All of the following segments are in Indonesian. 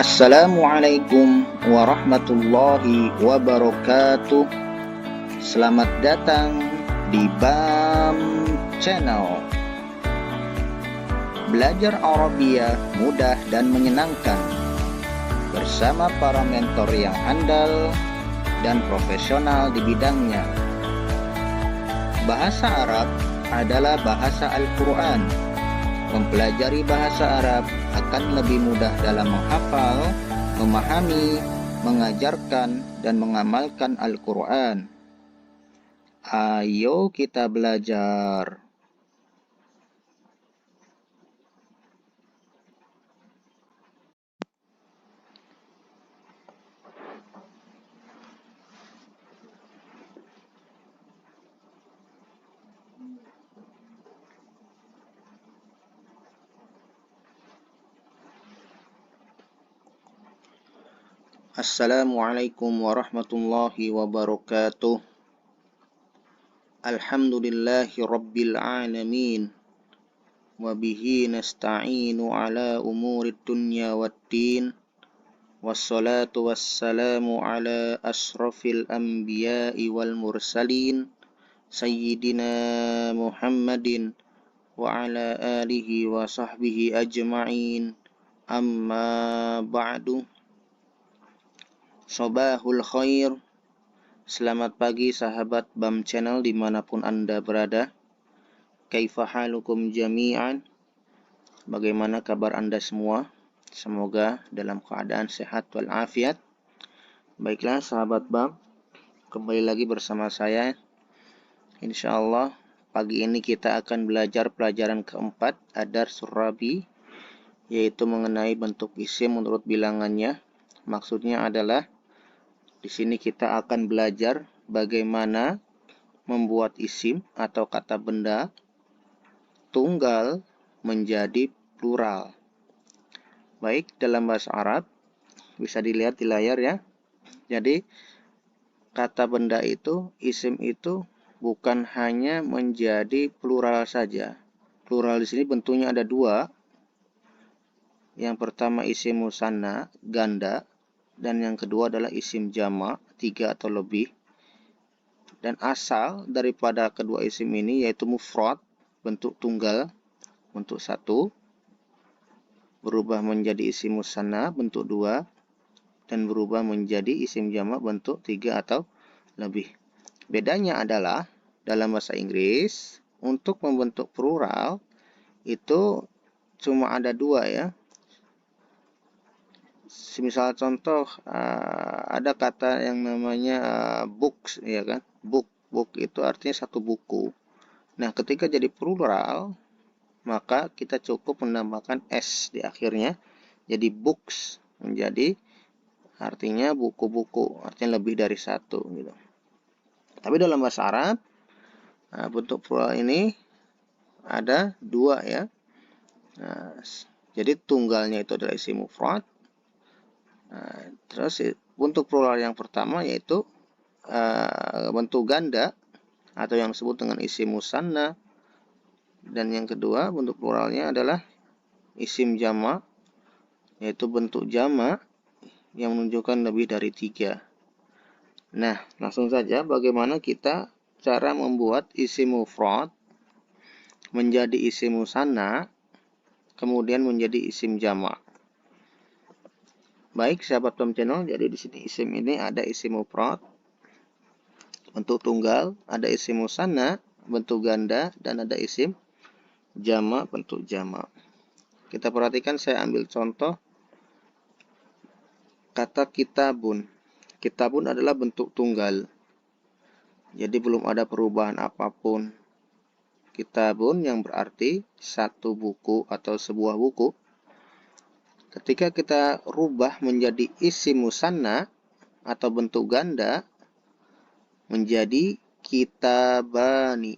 Assalamualaikum warahmatullahi wabarakatuh. Selamat datang di BAM Channel. Belajar Arabia mudah dan menyenangkan bersama para mentor yang handal dan profesional di bidangnya. Bahasa Arab adalah bahasa Al-Quran. Mempelajari bahasa Arab akan lebih mudah dalam menghafal, memahami, mengajarkan, dan mengamalkan Al-Quran. Ayo kita belajar. Assalamualaikum warahmatullahi wabarakatuh. Alhamdulillahi rabbil alamin. Wabihi nasta'inu ala umurid dunya waddin. Wassalatu wassalamu ala asrafil anbiya'i wal mursalin. Sayyidina Muhammadin wa ala alihi wa sahbihi ajma'in. Amma ba'du. Sobahul khair. Selamat pagi sahabat BAM Channel dimanapun Anda berada. Kaifa halukum jami'an. Bagaimana kabar Anda semua? Semoga dalam keadaan sehat walafiat. Baiklah sahabat BAM, kembali lagi bersama saya. Insyaallah pagi ini kita akan belajar pelajaran keempat, Ad-Darsul Rabi, yaitu mengenai bentuk isim menurut bilangannya. Maksudnya adalah di sini kita akan belajar bagaimana membuat isim atau kata benda tunggal menjadi plural. Baik, dalam bahasa Arab bisa dilihat di layar ya. Jadi kata benda itu, isim itu bukan hanya menjadi plural saja. Plural di sini bentuknya ada dua. Yang pertama isim musanna, ganda. Dan yang kedua adalah isim jama, 3 atau lebih. Dan asal daripada kedua isim ini yaitu mufrad, bentuk tunggal, bentuk 1, berubah menjadi isim musanna, bentuk 2, dan berubah menjadi isim jama, bentuk 3 atau lebih. Bedanya adalah dalam bahasa Inggris, untuk membentuk plural itu cuma ada dua ya. Misal contoh ada kata yang namanya books ya kan. Book itu artinya satu buku. Nah, ketika jadi plural maka kita cukup menambahkan s di akhirnya. Jadi books menjadi artinya buku-buku, artinya lebih dari satu gitu. Tapi dalam bahasa Arab bentuk plural ini ada dua ya. Nah, jadi tunggalnya itu adalah isim mufrad. Terus bentuk plural yang pertama yaitu bentuk ganda atau yang disebut dengan isim musanna, dan yang kedua bentuk pluralnya adalah isim jama, yaitu bentuk jama yang menunjukkan lebih dari 3. Nah, langsung saja bagaimana kita cara membuat isim mufrad menjadi isim musanna kemudian menjadi isim jama. Baik sahabat BAM Channel, jadi di sini isim ini ada isim mufrad bentuk tunggal, ada isim musanna bentuk ganda, dan ada isim jama bentuk jama. Kita perhatikan, saya ambil contoh kata kitabun. Kitabun adalah bentuk tunggal. Jadi belum ada perubahan apapun. Kitabun yang berarti satu buku atau sebuah buku. Ketika kita rubah menjadi isim musanna atau bentuk ganda menjadi kitabani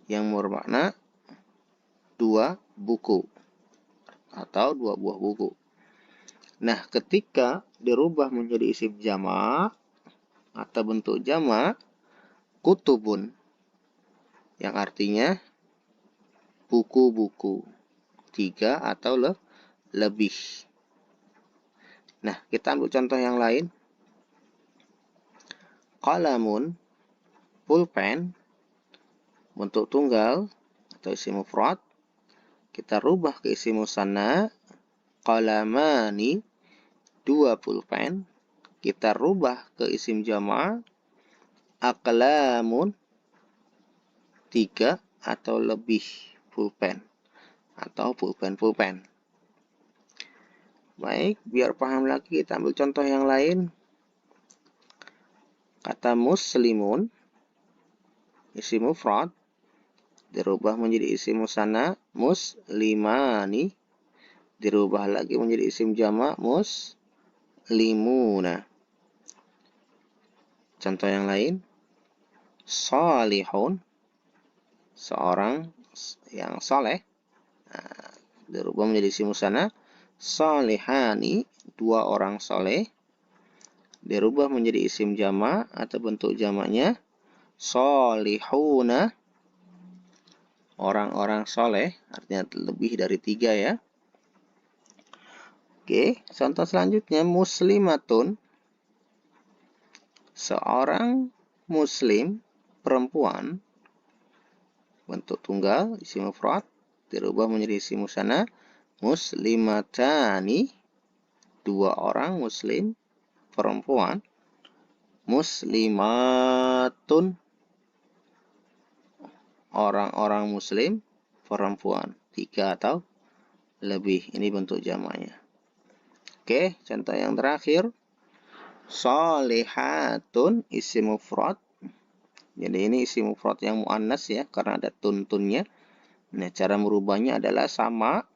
yang bermakna dua buku atau dua buah buku. Nah, ketika dirubah menjadi isim jama atau bentuk jama, kutubun yang artinya buku-buku, 3 atau lebih. Nah, kita ambil contoh yang lain. Qalamun, pulpen, bentuk tunggal atau isim mufrad. Kita rubah ke isim musanna. Qalamani, 2 pulpen. Kita rubah ke isim jama'. Aqlamun, 3 atau lebih pulpen atau pulpen-pulpen. Baik, biar paham lagi kita ambil contoh yang lain. Kata muslimun, isim mufrad, dirubah menjadi isim musanna. Muslimani, dirubah lagi menjadi isim jama'. Muslimuna. Contoh yang lain. Salihun, seorang yang soleh, dirubah menjadi isim musanna. Salihani, 2 orang soleh, dirubah menjadi isim jama' atau bentuk jamaknya solihuna, orang-orang soleh, artinya lebih dari 3 ya. Oke, contoh selanjutnya muslimatun, seorang muslim perempuan, bentuk tunggal, isim mufrad, dirubah menjadi isim musanna. Muslimatani, 2 orang muslim perempuan. Muslimatun, orang-orang muslim perempuan, 3 atau lebih. Ini bentuk jamaknya. Oke, contoh yang terakhir. Sholihatun, isim mufrad. Jadi ini isim mufrad yang muannas ya, karena ada tuntunnya. Nah, cara merubahnya adalah sama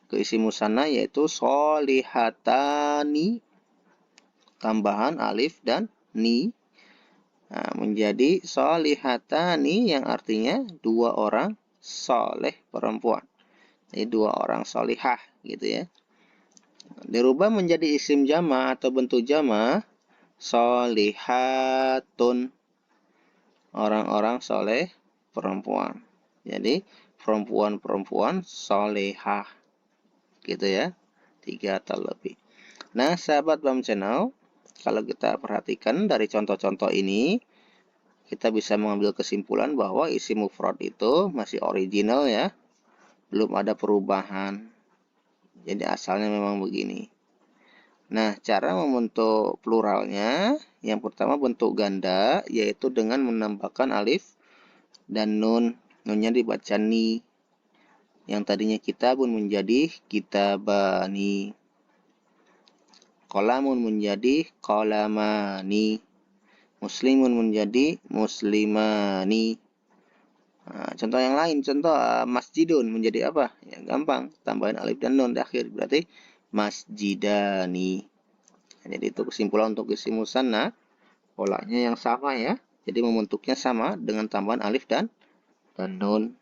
ke isim musanna, yaitu sholihatani, tambahan alif dan ni. Nah, menjadi sholihatani yang artinya 2 orang soleh perempuan. Jadi 2 orang solihah gitu ya. Dirubah menjadi isim jama' atau bentuk jama'. Sholihatun, orang-orang soleh perempuan. Jadi perempuan-perempuan solehah gitu ya. 3 atau lebih. Nah, sahabat BAM Channel, kalau kita perhatikan dari contoh-contoh ini, kita bisa mengambil kesimpulan bahwa isim mufrad itu masih original ya. Belum ada perubahan. Jadi asalnya memang begini. Nah, cara membentuk pluralnya, yang pertama bentuk ganda, yaitu dengan menambahkan alif dan nun. Nunnya dibaca ni. Yang tadinya kitabun menjadi kitabani. Qalamun menjadi qalamani. Muslimun menjadi muslimani. Nah, contoh yang lain, contoh masjidun menjadi apa? Ya gampang, tambahin alif dan nun di akhir, berarti masjidani. Nah, jadi itu kesimpulan untuk isim musanna, polanya yang sama ya. Jadi membentuknya sama dengan tambahan alif dan nun.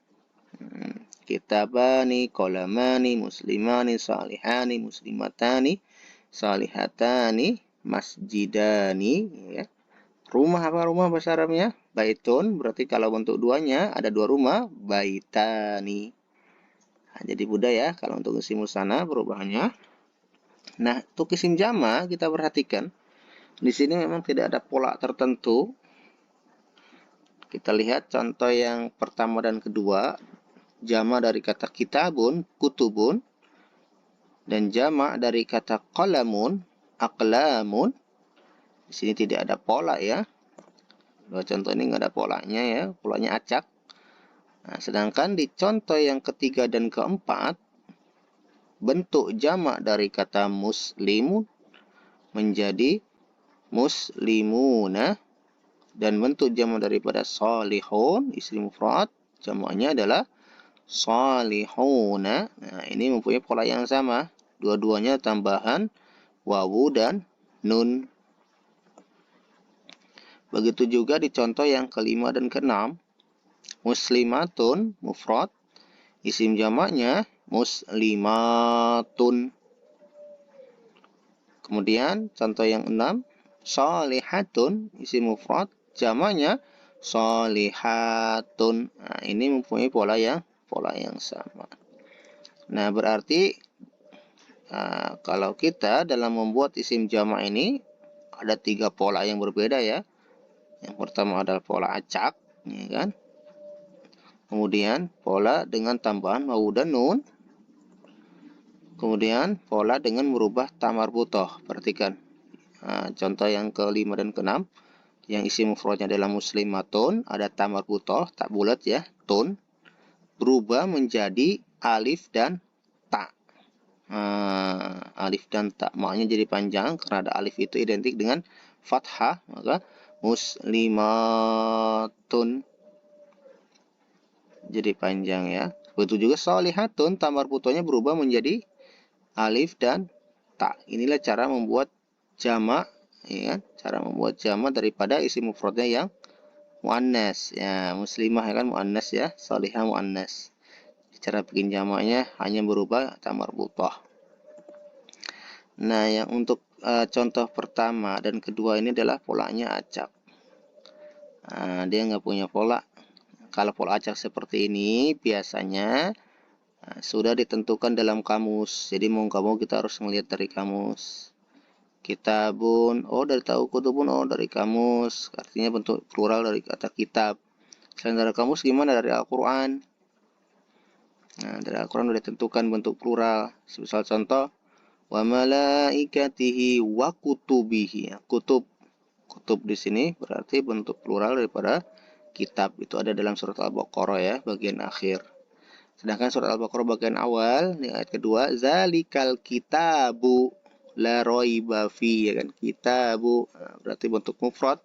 Kitabani, qalamani, muslimani, salihani, muslimatani, salihatani, masjidani ya. Rumah apa rumah bahasa Arabnya? Baitun, berarti kalau bentuk duanya ada 2 rumah, baitani. Nah, jadi mudah ya kalau untuk isim musanna perubahannya. Nah, untuk isim jama kita perhatikan. Di sini memang tidak ada pola tertentu. Kita lihat contoh yang pertama dan kedua. Jama dari kata kitabun, kutubun. Dan jama dari kata qalamun, aqlamun. Di sini tidak ada pola ya. Dua contoh ini nggak ada polanya ya, polanya acak. Nah, sedangkan di contoh yang ketiga dan keempat, bentuk jamak dari kata muslimun menjadi muslimuna, dan bentuk jamak daripada salihun, isim mufrad, jamaknya adalah salihuna. Nah, ini mempunyai pola yang sama. Dua-duanya tambahan wawu dan nun. Begitu juga di contoh yang kelima dan keenam. Muslimatun, mufrad, isim jamaknya muslimatun. Kemudian contoh yang 6. Sholihatun, isim mufrad, jamaknya sholihatun. Nah, ini mempunyai pola yang sama. Nah, berarti Kalau kita dalam membuat isim jamak ini ada 3 pola yang berbeda ya. Yang pertama adalah pola acak, ya kan? Kemudian pola dengan tambahan wawu dan nun. Kemudian pola dengan merubah tamar butoh. Perhatikan. Contoh yang kelima dan keenam. Yang isi mufradnya adalah muslimatun. Ada tamar butoh, tak bulat ya, tun. Berubah menjadi alif dan ta. Alif dan ta. Maknanya jadi panjang karena ada alif itu identik dengan fathah. Maka muslimatun jadi panjang ya. Begitu juga solihatun, tamar butohnya berubah menjadi alif dan ta. Inilah cara membuat jamak, ya kan? Cara membuat jamak daripada isim mufradnya yang muannas ya, muslimah ya kan, muannas ya, salihah muannas. Cara bikin jamaknya hanya berubah tamar butoh. Nah, yang untuk contoh pertama dan kedua ini adalah polanya acak. Dia nggak punya pola. Kalau pola acak seperti ini biasanya sudah ditentukan dalam kamus. Jadi mau nggak mau kita harus melihat dari kamus. Kitabun, oh dari tahu, kutubun, oh dari kamus. Artinya bentuk plural dari kata kitab. Selain dari kamus gimana? Dari Al-Quran. Nah, dari Al-Quran sudah ditentukan bentuk plural. Misal contoh, wa malaikatihi wa kutubihi. Kutub di sini berarti bentuk plural daripada kitab. Itu ada dalam surat Al-Baqarah ya, bagian akhir. Sedangkan surat Al-Baqarah bagian awal, di ayat kedua, zalikal kitabu la raiba fi, ya kan, kitabu. Berarti bentuk mufrad.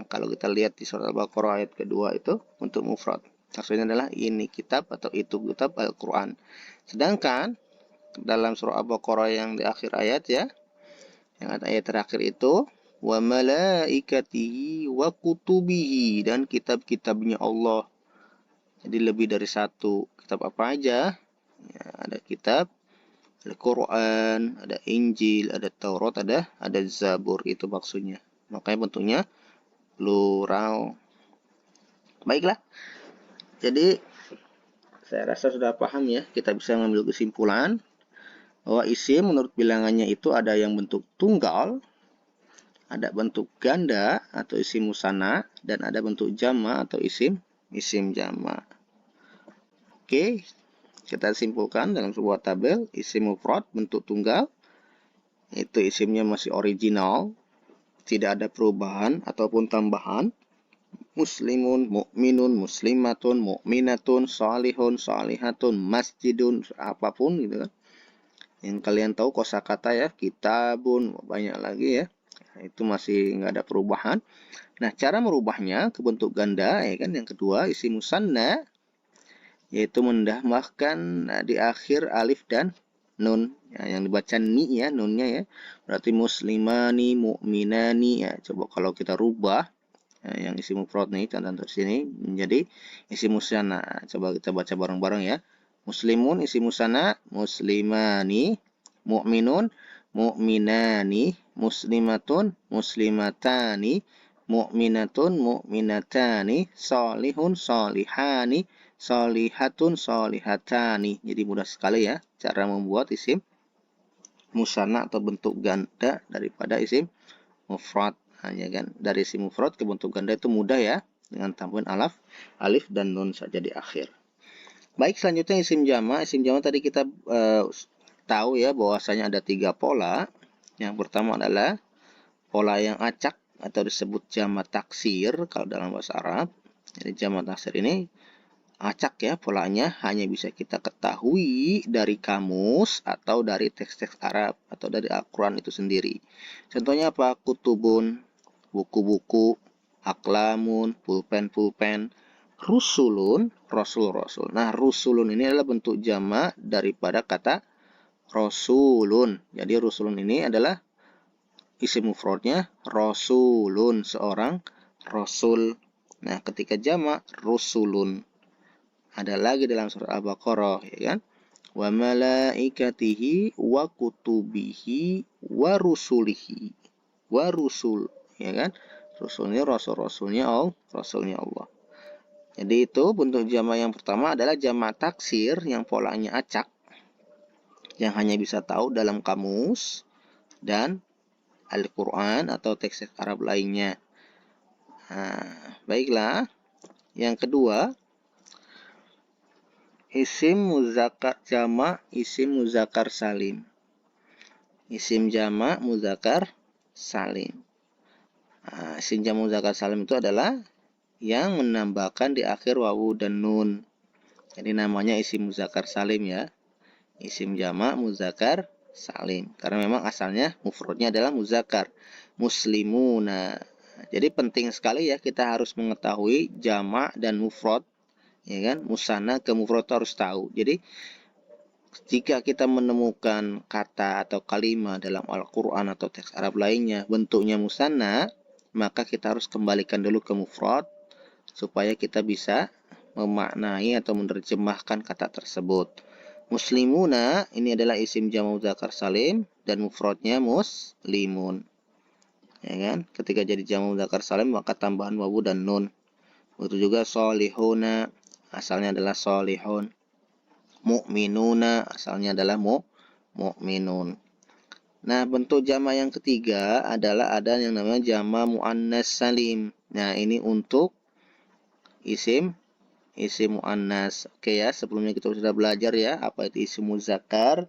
Kalau kita lihat di surat Al-Baqarah ayat kedua itu bentuk mufrad. Maksudnya adalah ini kitab atau itu kitab Al-Quran. Sedangkan dalam surah Al-Baqarah yang di akhir ayat ya, yang ayat terakhir itu, wa malaikatihi wa kutubihi, dan kitab-kitabnya Allah. Jadi lebih dari satu. Kitab apa aja? Ya, ada kitab Al-Quran, ada Injil, ada Taurat, ada Zabur, itu maksudnya. Makanya bentuknya plural. Baiklah. Jadi saya rasa sudah paham ya. Kita bisa mengambil kesimpulan bahwa isim menurut bilangannya itu ada yang bentuk tunggal, ada bentuk ganda atau isim musanna, dan ada bentuk jama atau isim jama. Oke, kita simpulkan dalam sebuah tabel. Isim mufrad bentuk tunggal, itu isimnya masih original, tidak ada perubahan ataupun tambahan. Muslimun, mukminun, muslimatun, mukminatun, salihun, salihatun, masjidun, apapun gitu kan. Yang kalian tahu kosakata ya, kitabun, banyak lagi ya. Nah, itu masih nggak ada perubahan. Nah, cara merubahnya ke bentuk ganda ya kan. Yang kedua, isim musanna, yaitu mendahmahkan di akhir alif dan nun ya, yang dibaca ni ya, nunnya ya, berarti muslimani, mukminani ya. Coba kalau kita rubah ya, yang isim mufrad nih, contoh sini menjadi isim musanna. Coba kita baca bareng-bareng ya. Muslimun isim musanna, muslimani, mukminun, mukminani, muslimatun, muslimatani, mukminatun, mukminatani, salihun, salihani, salihatun, salihatani. Jadi mudah sekali ya cara membuat isim musanna atau bentuk ganda daripada isim mufrad. Hanya kan dari isim mufrad ke bentuk ganda itu mudah ya, dengan tambahan alif dan nun saja di akhir. Baik, selanjutnya isim jama. Isim jama tadi kita tahu ya bahwasanya ada 3 pola. Yang pertama adalah pola yang acak atau disebut jama taksir kalau dalam bahasa Arab. Jadi jama taksir ini acak ya polanya, hanya bisa kita ketahui dari kamus atau dari teks-teks Arab atau dari Al-Quran itu sendiri. Contohnya apa? Kutubun, buku-buku, aklamun, pulpen-pulpen, rusulun, rasul-rasul. Nah, rusulun ini adalah bentuk jamak daripada kata rasulun. Jadi rusulun ini adalah isim mufradnya rasulun, seorang rasul. Nah, ketika jamak rusulun. Ada lagi dalam surat Al-Baqarah ya kan? Wa malaikatihi wa kutubihi wa rusulihi. Wa rusul, ya kan? Rasulnya rasul-rasulnya Allah. Jadi itu bentuk jamak yang pertama adalah jamak taksir yang polanya acak. yang hanya bisa tahu dalam kamus dan Al-Quran atau teks Arab lainnya. Nah, baiklah. Yang kedua, isim muzakkar jamak, isim muzakkar salim. Isim jamak muzakkar salim. Nah, isim jamak muzakkar salim itu adalah yang menambahkan di akhir wawu dan nun. Jadi namanya isim muzakkar salim ya. Isim jamak muzakkar salim. Karena memang asalnya mufradnya adalah muzakkar. Muslimuna. Jadi penting sekali ya kita harus mengetahui jamak dan mufrad, ya kan? Musanna ke mufrad harus tahu. Jadi jika kita menemukan kata atau kalimat dalam Al-Qur'an atau teks Arab lainnya bentuknya musanna, maka kita harus kembalikan dulu ke mufrad supaya kita bisa memaknai atau menerjemahkan kata tersebut. Muslimuna ini adalah isim jamak muzakkar salim dan mufradnya muslimun. Ya kan? Ketika jadi jamak muzakkar salim maka tambahan wawu dan nun. Begitu juga solihuna asalnya adalah solihun. Mu'minuna asalnya adalah mu'minun. Nah, bentuk jamak yang ketiga adalah ada yang namanya jamak muannas salim. Nah, ini untuk isim muannas. Oke ya, sebelumnya kita sudah belajar ya apa itu isim muzakkar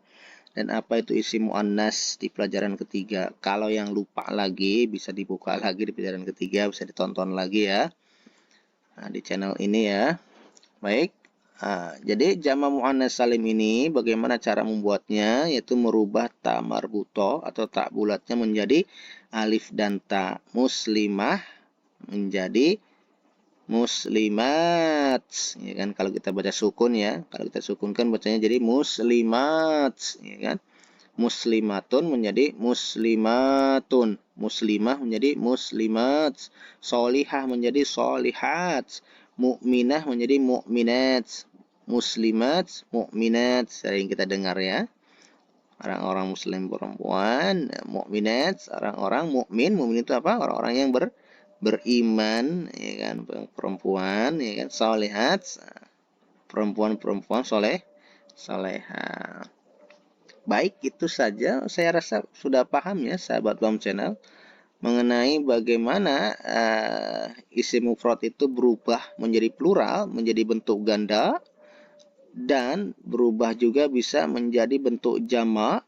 dan apa itu isim muannas di pelajaran ketiga. Kalau yang lupa lagi bisa dibuka lagi di pelajaran ketiga, bisa ditonton lagi ya. Nah, di channel ini ya. Baik. Nah, jadi jamak muannas salim ini bagaimana cara membuatnya, yaitu merubah ta marbuto atau tak bulatnya menjadi alif dan ta. Muslimah menjadi muslimat, ya kan? Kalau kita baca sukun ya, kalau kita sukunkan bacanya jadi muslimat, ya kan? Muslimatun menjadi muslimatun, muslimah menjadi muslimat, solihah menjadi solihat, mukminah menjadi mukminat, muslimat, mukminat. Sering kita dengar ya. Orang-orang muslim perempuan, mukminat, orang-orang mukmin. Mukmin itu apa? Orang-orang yang beriman, ya kan, perempuan, ya kan, solihat, perempuan-perempuan soleha. Baik, itu saja. Saya rasa sudah paham ya, sahabat BAM Channel, mengenai bagaimana isim mufrad itu berubah menjadi plural, menjadi bentuk ganda, dan berubah juga bisa menjadi bentuk jamak,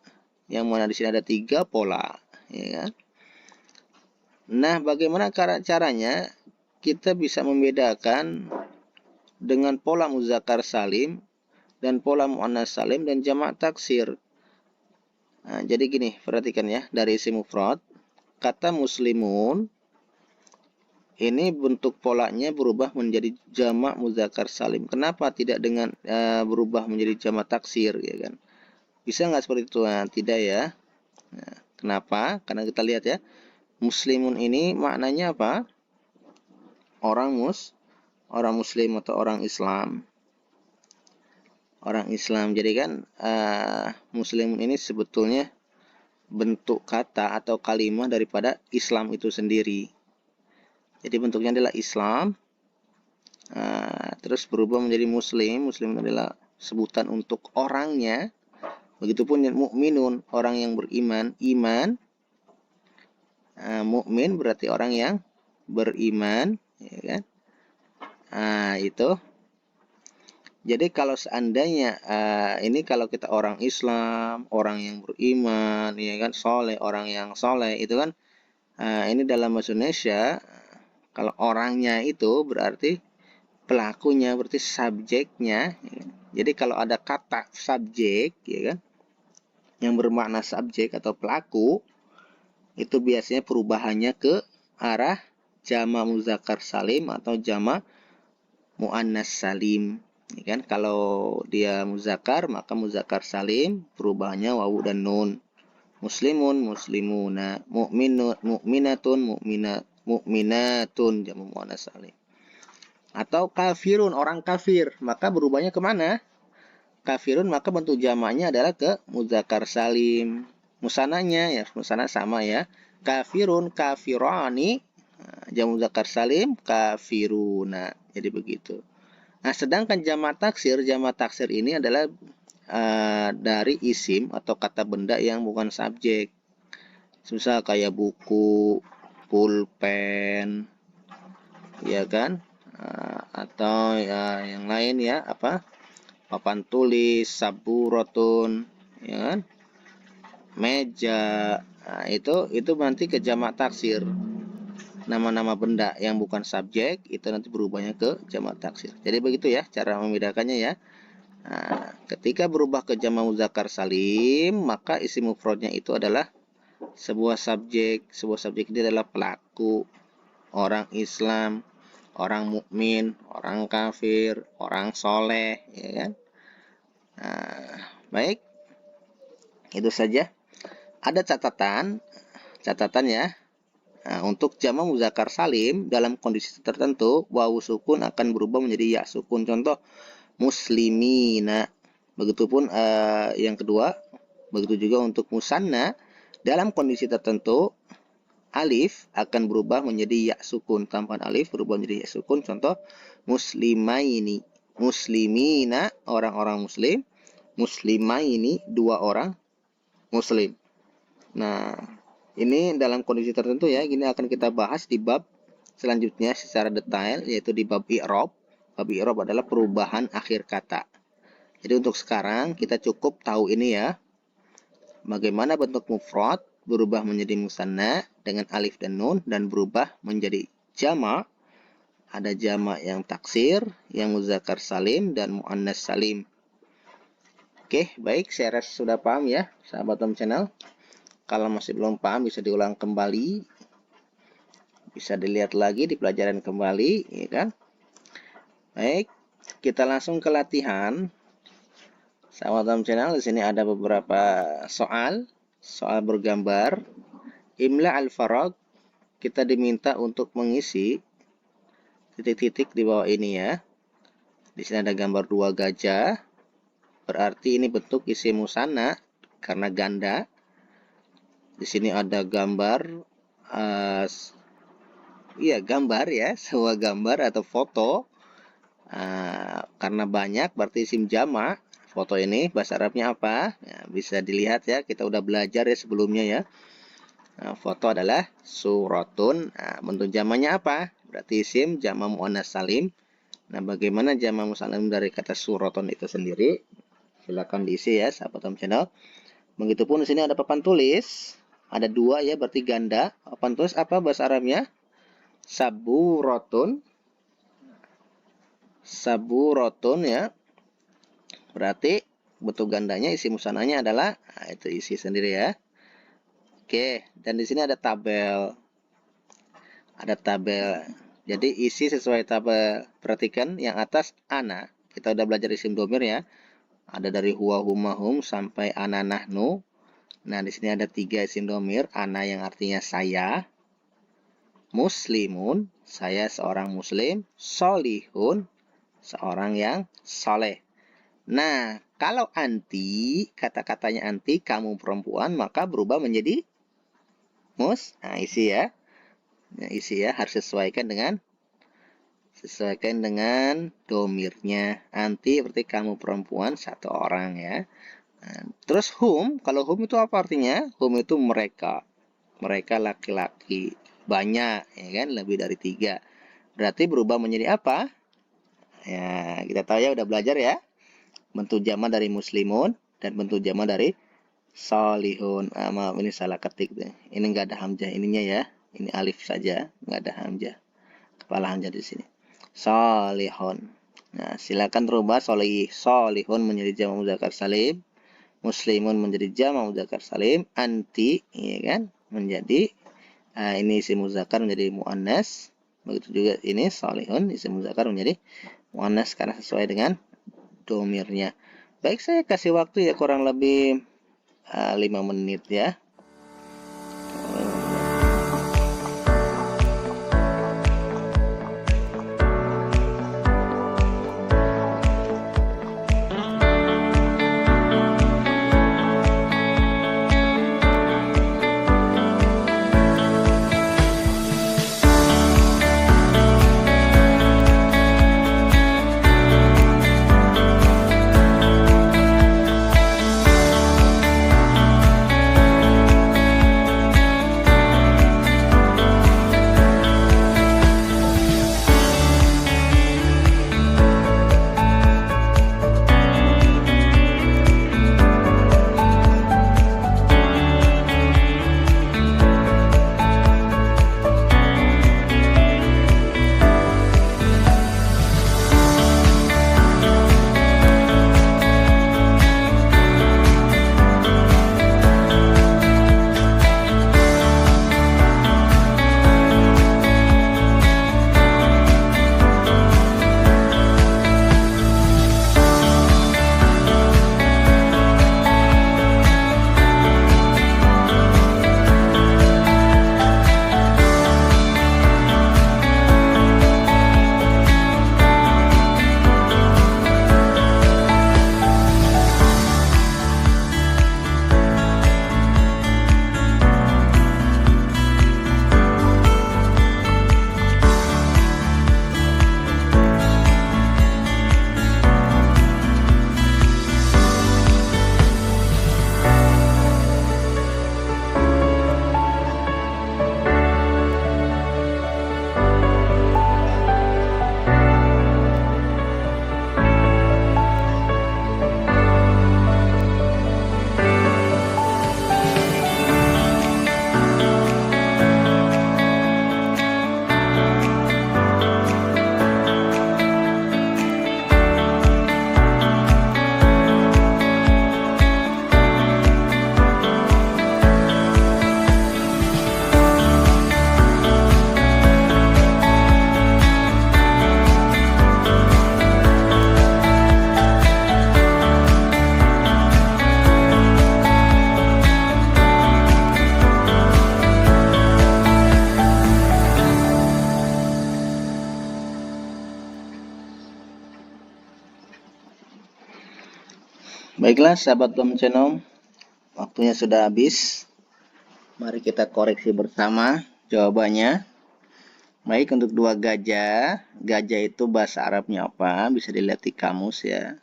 yang mana di sini ada 3 pola, ya kan. Nah, bagaimana caranya kita bisa membedakan dengan pola muzakkar salim dan pola muannas salim dan jamak taksir. Nah, jadi gini, perhatikan ya, dari isim mufrad, kata muslimun ini bentuk polanya berubah menjadi jamak muzakkar salim. Kenapa tidak dengan berubah menjadi jamak taksir, ya kan? Bisa nggak seperti itu? Nah, tidak ya. Nah, kenapa? Karena kita lihat ya, muslimun ini maknanya apa? Orang muslim atau orang Islam. Orang Islam. Jadi kan muslimun ini sebetulnya bentuk kata atau kalimat daripada Islam itu sendiri. Jadi bentuknya adalah Islam, terus berubah menjadi Muslim. Muslim adalah sebutan untuk orangnya. Begitupun mukminun, orang yang beriman, iman. Mukmin berarti orang yang beriman, ya kan? Itu. Jadi kalau seandainya ini kalau kita orang Islam, orang yang beriman, ya kan, soleh, orang yang soleh, itu kan ini dalam bahasa Indonesia, kalau orangnya itu berarti pelakunya, berarti subjeknya. Ya kan? Jadi kalau ada kata subjek, ya kan, yang bermakna subjek atau pelaku, itu biasanya perubahannya ke arah jamak muzakkar salim atau jamak muannas salim. Ya kan? Kalau dia muzakkar maka muzakkar salim perubahannya wawu dan nun. Muslimun, muslimuna, mu'minatun, mu'minatun jamak muannas salim. Atau kafirun, orang kafir, maka berubahnya kemana? Kafirun maka bentuk jamaknya adalah ke muzakkar salim. Musananya ya, musana sama ya. Kafirun, kafirani, jamak muzakkar salim, kafiruna. Jadi begitu. Nah, sedangkan jamak taksir ini adalah dari isim atau kata benda yang bukan subjek. Misal kayak buku, pulpen, ya kan? Atau ya, yang lain ya, papan tulis, saburotun, ya kan? Meja. Nah, itu nanti ke jamak taksir. Nama-nama benda yang bukan subjek itu nanti berubahnya ke jamak taksir. Jadi begitu ya cara membedakannya ya. Nah, ketika berubah ke jamak muzakkar salim, maka isim mufradnya itu adalah sebuah subjek. Sebuah subjek ini adalah pelaku, orang Islam, orang mukmin, orang kafir, orang soleh, ya kan? Nah, baik, itu saja. Ada catatan ya. Nah, untuk jamak muzakkar salim dalam kondisi tertentu wawu sukun akan berubah menjadi ya sukun. Contoh muslimina. Begitupun yang kedua, begitu juga untuk musanna dalam kondisi tertentu alif akan berubah menjadi ya sukun. Tambahan alif berubah menjadi ya sukun. Contoh muslimaini, muslimina orang-orang muslim, muslimaini dua orang muslim. Nah, ini dalam kondisi tertentu ya. Ini akan kita bahas di bab selanjutnya secara detail, yaitu di bab i'rab. Bab i'rab adalah perubahan akhir kata. Jadi untuk sekarang kita cukup tahu ini ya. Bagaimana bentuk mufrad berubah menjadi musanna dengan alif dan nun dan berubah menjadi jamak. Ada jamak yang taksir, yang muzakkar salim dan muannas salim. Oke, baik, saya rasa sudah paham ya, sahabat Tom Channel. Kalau masih belum paham bisa diulang kembali, bisa dilihat lagi di pelajaran kembali, ya kan? Baik, kita langsung ke latihan. Sahabat Tom Channel, di sini ada beberapa soal bergambar. Imla al-farag, kita diminta untuk mengisi titik-titik di bawah ini ya. Di sini ada gambar dua gajah, berarti ini bentuk isim musanna karena ganda. Di sini ada gambar, gambar ya, sebuah gambar atau foto. Karena banyak, berarti isim jamak. Foto ini bahasa Arabnya apa? Ya, bisa dilihat ya, kita udah belajar ya sebelumnya ya. Nah, foto adalah suratun. Nah, bentuk jamaknya apa? Berarti isim jamak muannas salim. Nah, bagaimana jamak musalim dari kata suratun itu sendiri? Silakan diisi ya, sahabat Tom Channel. Begitupun di sini ada papan tulis. Ada dua ya, berarti ganda. Papan tulis apa bahasa Arabnya? Saburotun. Saburotun ya. Berarti bentuk gandanya isi musananya adalah, nah, itu isi sendiri ya. Oke, dan di sini ada tabel. Ada tabel. Jadi isi sesuai tabel. Perhatikan yang atas ana. Kita udah belajar isim domir ya. Ada dari huwa, huma, hum sampai ana, nahnu. Nah, di sini ada 3 isim domir. Ana yang artinya saya. Muslimun, saya seorang muslim. Solihun, seorang yang soleh. Nah, kalau anti, kata-katanya anti, kamu perempuan, maka berubah menjadi mus. Nah, isi ya. Nah, isi ya, harus sesuaikan dengan domirnya. Anti berarti kamu perempuan, satu orang ya. Nah, terus hum, kalau hum itu apa artinya? Hum itu mereka. Mereka laki-laki. Banyak, ya kan? Lebih dari 3. Berarti berubah menjadi apa? Ya, kita tahu ya, udah belajar ya. Bentuk jamak dari muslimun dan bentuk jamak dari salihun. Maaf, ini salah ketik deh. Ini nggak ada hamzah ininya ya. Ini alif saja, nggak ada hamzah. Kepala hamzah di sini. Salihun. Nah, silakan rubah salihun menjadi jamak muzakkar salim. Muslimun menjadi jamak muzakkar salim. Anti, ya kan? Menjadi ini isim muzakkar menjadi muannas. Begitu juga ini salihun isim muzakkar menjadi muannas karena sesuai dengan domirnya. Baik, saya kasih waktu ya kurang lebih 5 menit ya. Baiklah sahabat BAM Channel, waktunya sudah habis. Mari kita koreksi bersama jawabannya. Baik, untuk dua gajah. Gajah itu bahasa Arabnya apa? Bisa dilihat di kamus ya.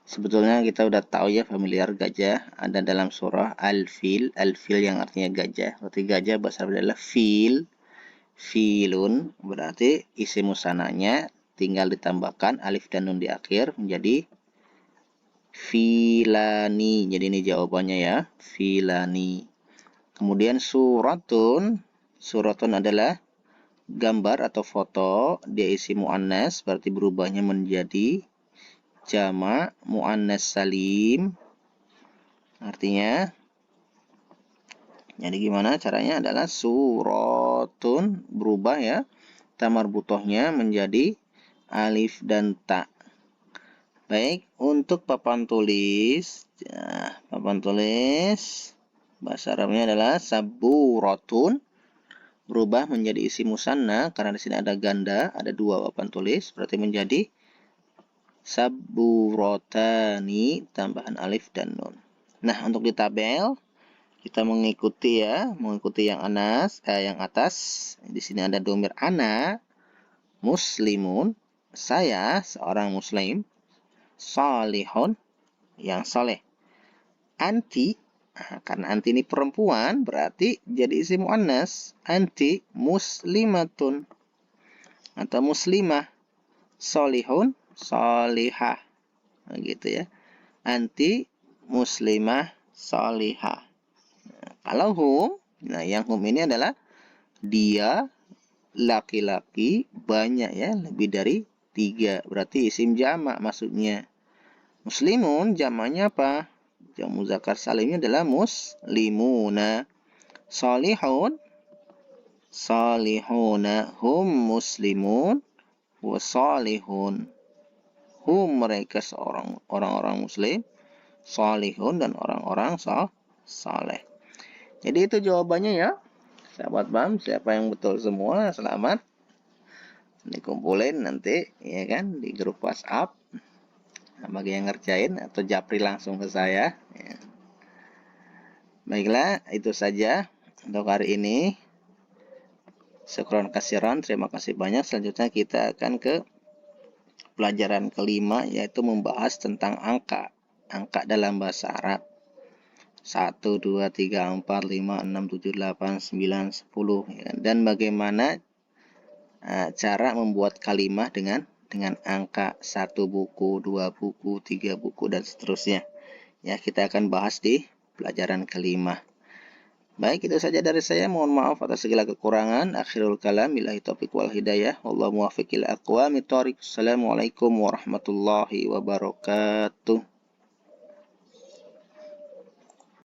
Sebetulnya kita udah tahu ya, familiar gajah. Ada dalam surah Al-Fil. Al-Fil yang artinya gajah. Berarti gajah bahasa Arab adalah fil. Filun. Berarti isim musananya tinggal ditambahkan alif dan nun di akhir menjadi filani. Jadi ini jawabannya ya. Filani. Kemudian suratun. Suratun adalah gambar atau foto. Dia isi mu'annas. Berarti berubahnya menjadi jamak mu'annas salim. Artinya, jadi gimana caranya adalah suratun. Berubah ya. Tamar butohnya menjadi alif dan ta. Baik, untuk papan tulis. Papan tulis. Bahasa Arabnya adalah saburatun. Berubah menjadi isi musanna karena di sini ada ganda, ada dua papan tulis, berarti menjadi saburotani tambahan alif dan nun. Nah, untuk di tabel kita mengikuti yang atas. Di sini ada domir ana, muslimun, saya seorang muslim, salihun, yang soleh. Anti, karena anti ini perempuan, berarti jadi isim muannas. Anti muslimatun atau muslimah. Solihun, solihah. Gitu ya. Anti muslimah, solihah. Kalau hum, nah yang hum ini adalah dia laki-laki banyak ya, lebih dari 3. Berarti isim jamak maksudnya. Muslimun jamaknya apa? Jamak muzakkar salimnya adalah muslimuna. Salihun, salihuna. Hum muslimun wa salihun. Hum mereka orang-orang muslim, salihun dan orang-orang saleh. Jadi itu jawabannya ya. Sahabat BAM, siapa yang betul semua selamat. Dikumpulin nanti ya kan di grup WhatsApp. Bagi yang ngerjain atau japri langsung ke saya ya. Baiklah, itu saja untuk hari ini. Syukron kasiran, terima kasih banyak. Selanjutnya kita akan ke pelajaran kelima, yaitu membahas tentang angka. Angka dalam bahasa Arab. 1, 2, 3, 4, 5, 6, 7, 8, 9, 10. Ya. Dan bagaimana cara membuat kalimah dengan angka 1 buku, 2 buku, 3 buku, dan seterusnya. Ya, kita akan bahas di pelajaran kelima. Baik, itu saja dari saya. Mohon maaf atas segala kekurangan. Akhirul kalam, billahi taufiq wal hidayah. Wallahu muwaffiq ila aqwamit thoriq. Assalamualaikum warahmatullahi wabarakatuh.